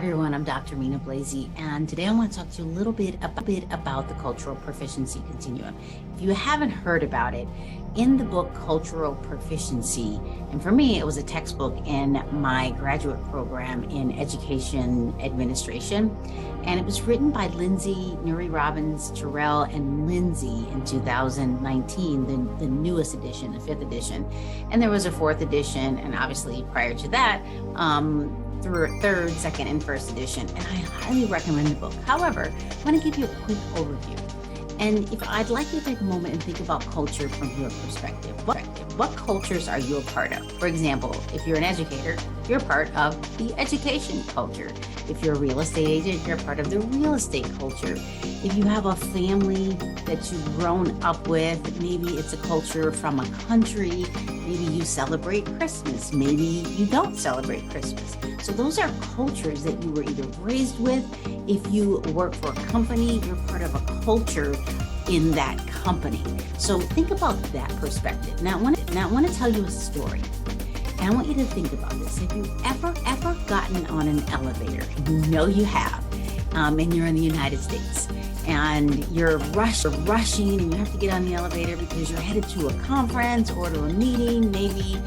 everyone, I'm Dr. Mina Blasey, and today I want to talk to you a little bit about the Cultural Proficiency Continuum. If you haven't heard about it, in the book Cultural Proficiency, and for me, it was a textbook in my graduate program in education administration, and it was written by Lindsey, Nuri-Robins, Terrell, and Lindsey in 2019, the newest edition, the 5th edition, and there was a 4th edition, and obviously prior to that, through 3rd, 2nd, and 1st edition, and I highly recommend the book. However, I want to give you a quick overview. And if I'd like you to take a moment and think about culture from your perspective. What cultures are you a part of? For example, if you're an educator, you're part of the education culture. If you're a real estate agent, you're part of the real estate culture. If you have a family that you've grown up with, maybe it's a culture from a country. Maybe you celebrate Christmas. Maybe you don't celebrate Christmas. So those are cultures that you were either raised with. If you work for a company, you're part of a culture in that company. So think about that perspective. Now I want to tell you a story. And I want you to think about this. Have you ever gotten on an elevator? And you know you have, and you're in the United States. And you're rushing, and you have to get on the elevator because you're headed to a conference or to a meeting. Maybe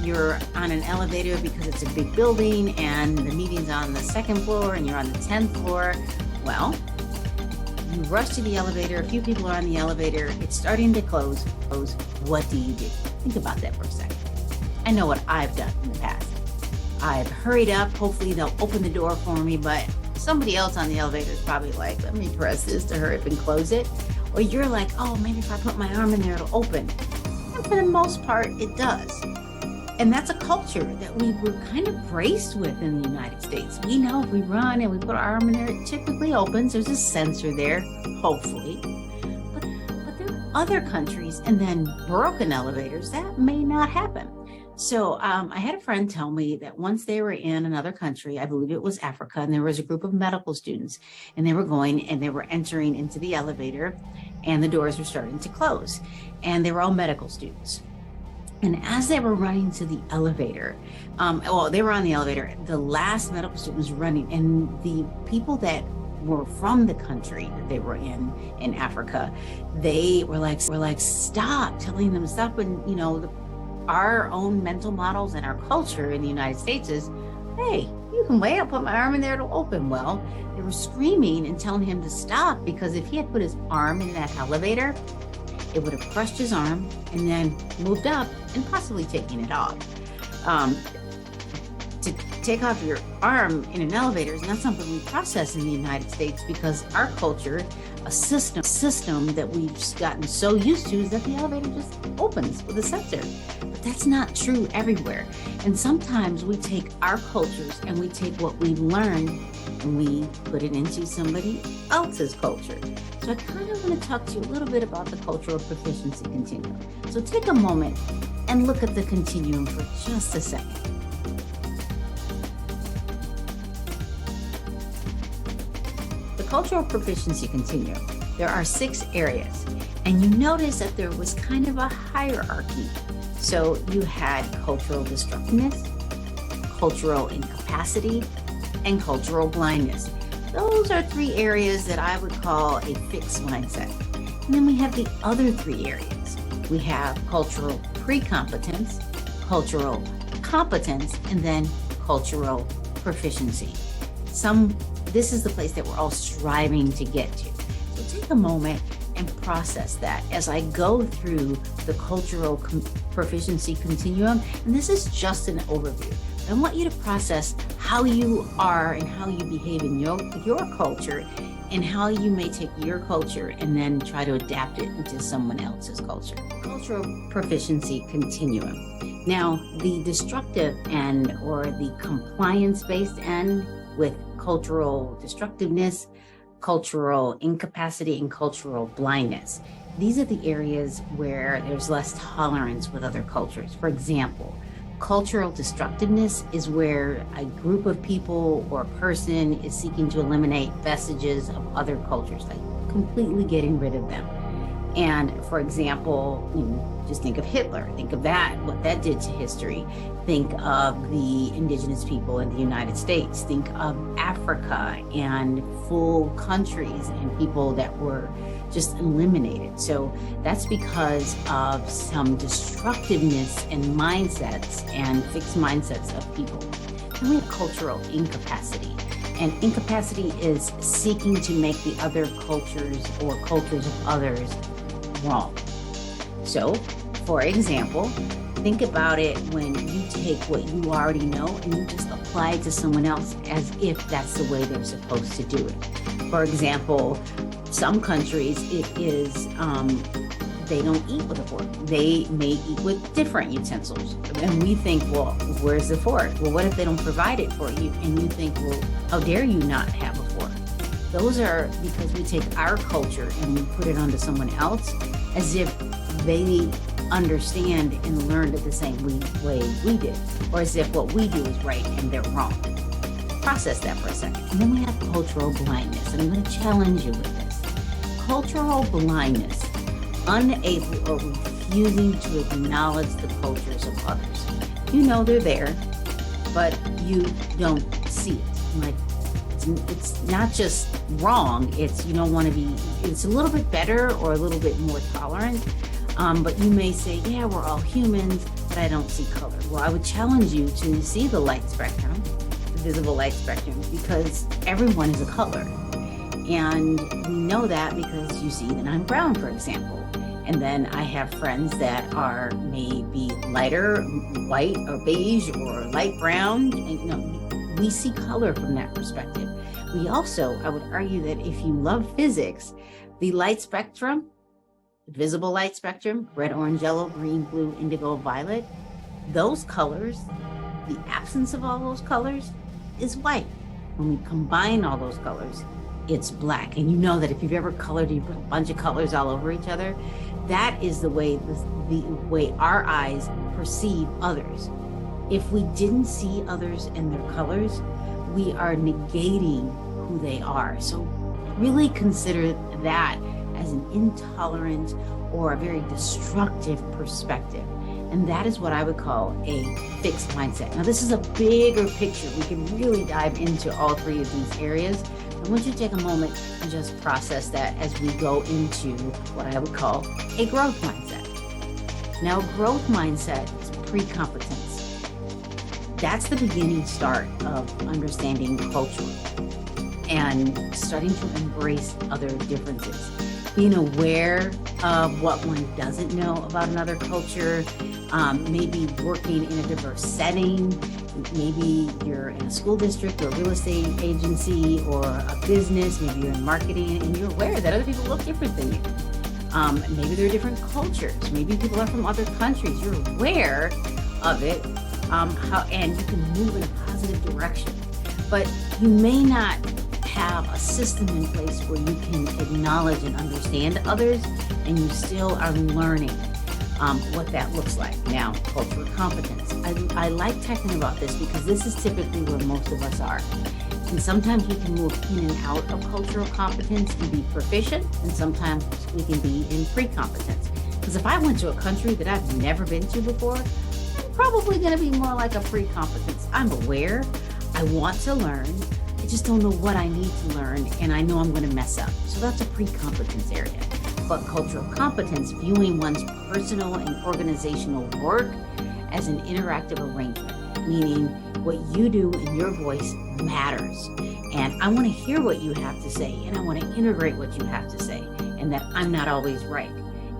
you're on an elevator because it's a big building and the meeting's on the 2nd floor and you're on the 10th floor. Well, you rush to the elevator. A few people are on the elevator. It's starting to close. What do you do? Think about that for a second. I know what I've done in the past. I've hurried up. Hopefully they'll open the door for me, but somebody else on the elevator is probably like, let me press this to hurry up and close it. Or you're like, oh, maybe if I put my arm in there, it'll open. And for the most part, it does. And that's a culture that we were kind of raised with in the United States. We know if we run and we put our arm in there, it typically opens. There's a sensor there, hopefully. But there are other countries and then broken elevators that may not happen. So I had a friend tell me that once they were in another country, I believe it was Africa, and there was a group of medical students, and they were going and they were entering into the elevator, and the doors were starting to close, and they were all medical students. And as they were running to the elevator, they were on the elevator, the last medical student was running, and the people that were from the country that they were in Africa, they were like, stop, telling them to stop. And, our own mental models and our culture in the United States is, hey, you can wait, I'll put my arm in there, it'll open. Well, they were screaming and telling him to stop because if he had put his arm in that elevator, it would have crushed his arm and then moved up and possibly taking it off. To take off your arm in an elevator is not something we process in the United States because our culture, a system that we've gotten so used to is that the elevator just opens with a sensor. But that's not true everywhere. And sometimes we take our cultures and we take what we've learned and we put it into somebody else's culture. So I kind of want to talk to you a little bit about the Cultural Proficiency Continuum. So take a moment and look at the continuum for just a second. The Cultural Proficiency Continuum, there are 6 areas, and you notice that there was kind of a hierarchy. So you had cultural destructiveness, cultural incapacity, and cultural blindness. Those are 3 areas that I would call a fixed mindset. And then we have the other 3 areas. We have cultural precompetence, cultural competence, and then cultural proficiency. This is the place that we're all striving to get to. So take a moment and process that as I go through the Cultural Proficiency Continuum. And this is just an overview. I want you to process how you are and how you behave in your culture and how you may take your culture and then try to adapt it into someone else's culture. Cultural Proficiency Continuum. Now, the destructive end or the compliance-based end with cultural destructiveness, cultural incapacity, and cultural blindness. These are the areas where there's less tolerance with other cultures. For example, cultural destructiveness is where a group of people or a person is seeking to eliminate vestiges of other cultures, like completely getting rid of them. And for example, just think of Hitler, think of that, what that did to history. Think of the indigenous people in the United States, think of Africa and full countries and people that were just eliminated. So that's because of some destructiveness in mindsets and fixed mindsets of people. Then we have cultural incapacity. And incapacity is seeking to make the other cultures or cultures of others wrong. So, for example, think about it when you take what you already know and you just apply it to someone else as if that's the way they're supposed to do it. For example, some countries, it is, they don't eat with a fork. They may eat with different utensils. And we think, well, where's the fork? Well, what if they don't provide it for you? And you think, well, how dare you not have a fork? Those are because we take our culture and we put it onto someone else as if they understand and learned it the same way we did, or as if what we do is right and they're wrong. Process that for a second. And then we have cultural blindness, and I'm going to challenge you with this. Cultural blindness, unable or refusing to acknowledge the cultures of others. You know they're there, but you don't see it. Like, it's not just wrong, it's you don't want to be, it's a little bit better or a little bit more tolerant, but you may say, yeah, we're all humans, but I don't see color. Well, I would challenge you to see the light spectrum, the visible light spectrum, because everyone is a color. And we know that because you see that I'm brown, for example. And then I have friends that are maybe lighter, white or beige or light brown. And, we see color from that perspective. We also, I would argue that if you love physics, the light spectrum, visible light spectrum, red, orange, yellow, green, blue, indigo, violet, those colors, the absence of all those colors is white. When we combine all those colors, it's black. And you know that if you've ever colored, you put a bunch of colors all over each other, that is the way our eyes perceive others. If we didn't see others in their colors, we are negating who they are. So really consider that as an intolerant or a very destructive perspective. And that is what I would call a fixed mindset. Now, this is a bigger picture. We can really dive into all three of these areas. I want you to take a moment and just process that as we go into what I would call a growth mindset. Now, growth mindset is precompetence. That's the beginning start of understanding culture and starting to embrace other differences. Being aware of what one doesn't know about another culture, maybe working in a diverse setting, maybe you're in a school district or a real estate agency or a business, maybe you're in marketing and you're aware that other people look different than you. Maybe there are different cultures, maybe people are from other countries, you're aware of it, and you can move in a positive direction. But you may not have a system in place where you can acknowledge and understand others, and you still are learning what that looks like. Now, cultural competence. I like talking about this because this is typically where most of us are. And sometimes we can move in and out of cultural competence and be proficient, and sometimes we can be in precompetence. Because if I went to a country that I've never been to before, I'm probably going to be more like a precompetence. I'm aware, I want to learn, I just don't know what I need to learn, and I know I'm going to mess up. So that's a precompetence area. But cultural competence, viewing one's personal and organizational work as an interactive arrangement, meaning what you do and your voice matters. And I want to hear what you have to say, and I want to integrate what you have to say, and that I'm not always right.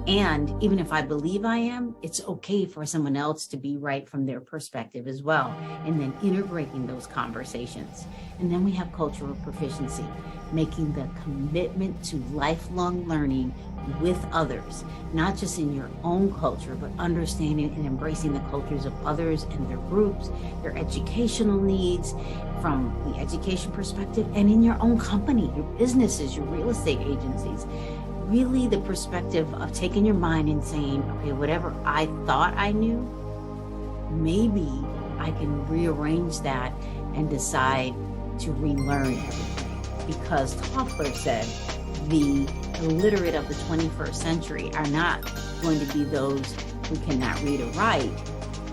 And even if I believe I am, it's okay for someone else to be right from their perspective as well. And then integrating those conversations. And then we have cultural proficiency, making the commitment to lifelong learning with others, not just in your own culture, but understanding and embracing the cultures of others and their groups, their educational needs from the education perspective, and in your own company, your businesses, your real estate agencies. Really the perspective of taking your mind and saying, okay, whatever I thought I knew, maybe I can rearrange that and decide to relearn everything. Because Toffler said, the illiterate of the 21st century are not going to be those who cannot read or write,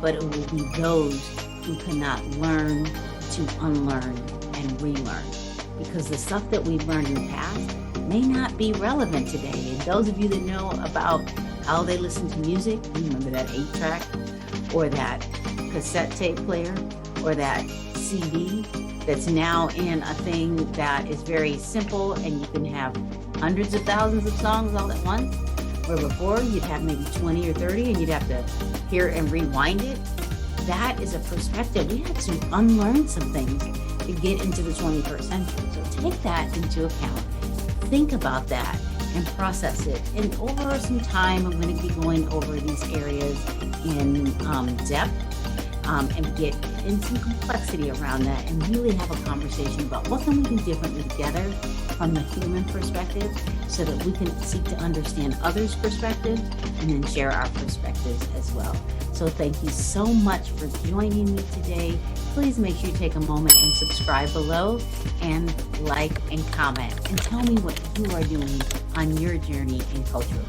but it will be those who cannot learn to unlearn and relearn. Because the stuff that we've learned in the past may not be relevant today. And those of you that know about how they listen to music, you remember that 8-track or that cassette tape player or that CD that's now in a thing that is very simple and you can have hundreds of thousands of songs all at once, where before you'd have maybe 20 or 30 and you'd have to hear and rewind it. That is a perspective. We had to unlearn some things to get into the 21st century. So take that into account. Think about that and process it. And over some time, I'm going to be going over these areas in depth and get in some complexity around that and really have a conversation about what can we do differently together from the human perspective so that we can seek to understand others' perspectives and then share our perspectives as well. So thank you so much for joining me today. Please make sure you take a moment and subscribe below and like and comment and tell me what you are doing on your journey in cultural